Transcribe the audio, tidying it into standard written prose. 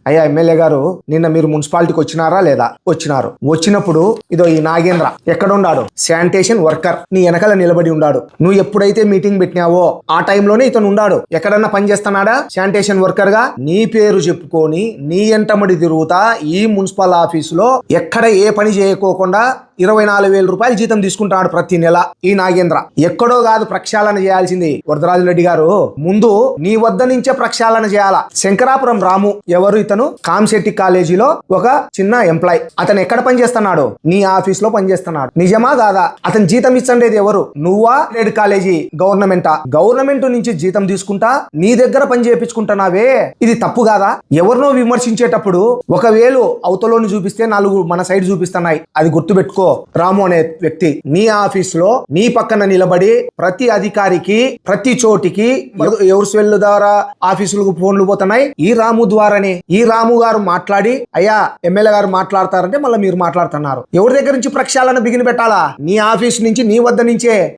అయ్యా ఎమ్మెల్యే గారు, నిన్న మీరు మున్సిపాలిటీకి వచ్చినారా లేదా? వచ్చినారు. వచ్చినప్పుడు ఇదో ఈ నాగేంద్ర ఎక్కడ ఉన్నాడు? శానిటేషన్ వర్కర్ నీ వెనకాల నిలబడి ఉన్నాడు. నువ్వు ఎప్పుడైతే మీటింగ్ పెట్టినావో ఆ టైంలోనే ఇతను ఉన్నాడు. ఎక్కడన్నా పని చేస్తున్నాడా శానిటేషన్ వర్కర్ గా? నీ పేరు చెప్పుకొని నీ ఎంటమడి తిరుగుతా ఈ మున్సిపల్ ఆఫీసులో ఎక్కడ ఏ పని చేయకోకుండా 24,000 రూపాయలు జీతం తీసుకుంటాడు ప్రతి నెల ఈ నాగేంద్ర. ఎక్కడో కాదు ప్రక్షాళన చేయాల్సింది వరదరాజు రెడ్డి గారు, ముందు నీ వద్ద నుంచే ప్రక్షాళన చేయాలా. శంకరాపురం రాము ఎవరు? ఇతను కామశెట్టి కాలేజీలో ఒక చిన్న ఎంప్లాయ్. అతను ఎక్కడ పనిచేస్తున్నాడు? నీ ఆఫీస్ లో పనిచేస్తున్నాడు. నిజమా కాదా? అతను జీతం ఇచ్చండేది ఎవరు? నువ్వా? రేడ్ కాలేజీ గవర్నమెంటా? గవర్నమెంట్ నుంచి జీతం తీసుకుంటా నీ దగ్గర పని చేయించుకుంటున్నావే, ఇది తప్పు కాదా? ఎవరినో విమర్శించేటప్పుడు ఒకవేళ అవతలోని చూపిస్తే 4 మన సైడ్ చూపిస్తున్నాయి, అది గుర్తుపెట్టుకో. రాము అనే వ్యక్తి నీ ఆఫీస్ లో నీ పక్కన నిలబడి ప్రతి అధికారికి ప్రతి చోటికి ఎవరి సెల్ ద్వారా ఆఫీసులకు ఫోన్లు పోతున్నాయి? ఈ రాము ద్వారానే. ఈ రాము గారు మాట్లాడి అయ్యా ఎమ్మెల్యే గారు మాట్లాడతారంటే మళ్ళీ మీరు మాట్లాడుతున్నారు. ఎవరి దగ్గర నుంచి ప్రక్షాళన బిగిన పెట్టాలా? నీ ఆఫీస్ నుంచి, నీ వద్ద నుంచే.